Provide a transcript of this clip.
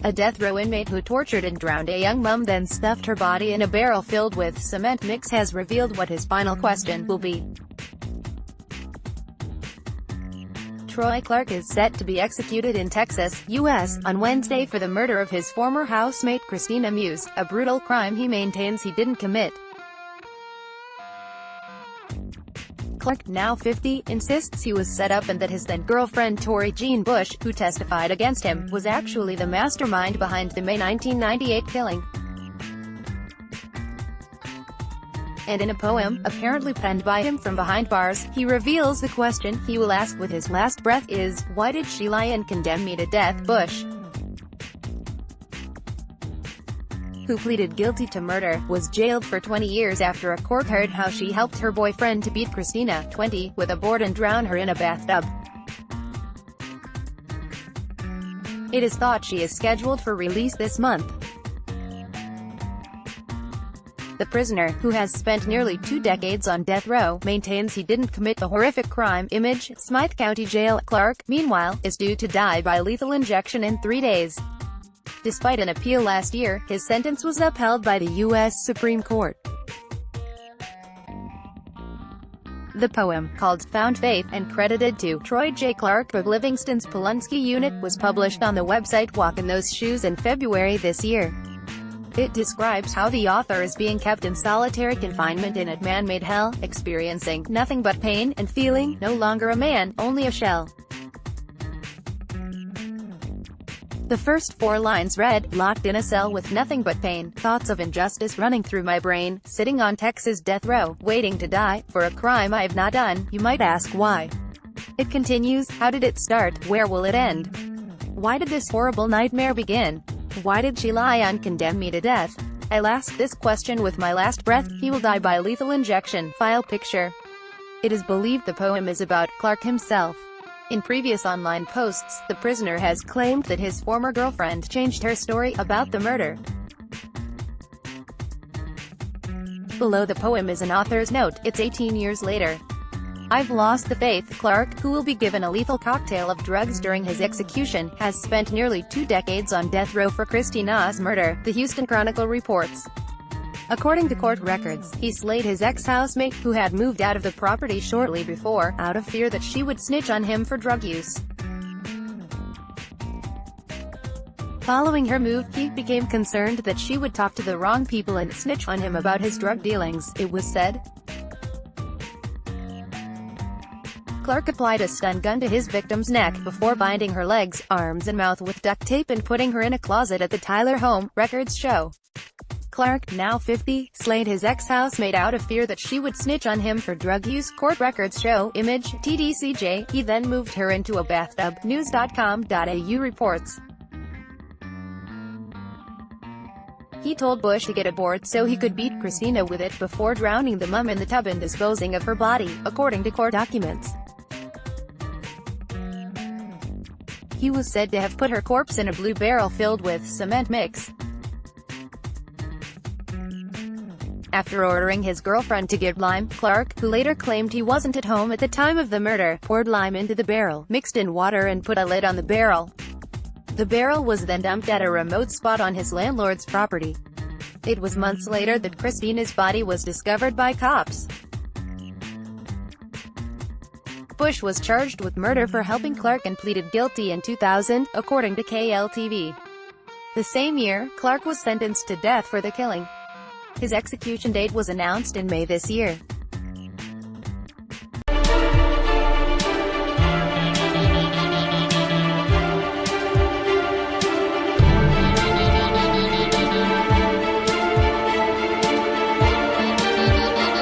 a death row inmate who tortured and drowned a young mum then stuffed her body in a barrel filled with cement mix, has revealed what his final question will be. Troy Clark is set to be executed in Texas, U.S., on Wednesday for the murder of his former housemate Christina Muse, a brutal crime he maintains he didn't commit. Clark, now 50, insists he was set up and that his then-girlfriend Tory Gene Bush, who testified against him, was actually the mastermind behind the May 1998 killing. And in a poem, apparently penned by him from behind bars, he reveals the question he will ask with his last breath is, "Why did she lie and condemn me to death?" Bush, who pleaded guilty to murder, was jailed for 20 years after a court heard how she helped her boyfriend to beat Christina, 20, with a board and drown her in a bathtub. It is thought she is scheduled for release this month. The prisoner, who has spent nearly 2 decades on death row, maintains he didn't commit the horrific crime. Image, Smythe County Jail. Clark, meanwhile, is due to die by lethal injection in 3 days. Despite an appeal last year, his sentence was upheld by the U.S. Supreme Court. The poem, called Found Faith, and credited to Troy J. Clark of Livingston's Pulaski Unit, was published on the website Walk in Those Shoes in February this year. It describes how the author is being kept in solitary confinement in a man-made hell, experiencing nothing but pain, and feeling no longer a man, only a shell. The first 4 lines read, "Locked in a cell with nothing but pain, thoughts of injustice running through my brain, sitting on Texas death row, waiting to die, for a crime I have not done, you might ask why." It continues, "How did it start, where will it end? Why did this horrible nightmare begin? Why did she lie and condemn me to death? I'll ask this question with my last breath, he will die by lethal injection." File picture. It is believed the poem is about Clark himself. In previous online posts, the prisoner has claimed that his former girlfriend changed her story about the murder. Below the poem is an author's note. It's 18 years later. "I've lost the faith." Clark, who will be given a lethal cocktail of drugs during his execution, has spent nearly 2 decades on death row for Christina's murder, the Houston Chronicle reports. According to court records, he slayed his ex-housemate, who had moved out of the property shortly before, out of fear that she would snitch on him for drug use. Following her move, he became concerned that she would talk to the wrong people and snitch on him about his drug dealings, it was said. Clark applied a stun gun to his victim's neck before binding her legs, arms and mouth with duct tape and putting her in a closet at the Tyler home, records show. Clark, now 50, slayed his ex-housemate out of fear that she would snitch on him for drug use, court records show. Image, TDCJ. He then moved her into a bathtub, news.com.au reports. He told Bush to get a board so he could beat Christina with it before drowning the mum in the tub and disposing of her body, according to court documents. He was said to have put her corpse in a blue barrel filled with cement mix. After ordering his girlfriend to get lime, Clark, who later claimed he wasn't at home at the time of the murder, poured lime into the barrel, mixed in water and put a lid on the barrel. The barrel was then dumped at a remote spot on his landlord's property. It was months later that Christina's body was discovered by cops. Bush was charged with murder for helping Clark and pleaded guilty in 2000, according to KLTV. The same year, Clark was sentenced to death for the killing. His execution date was announced in May this year.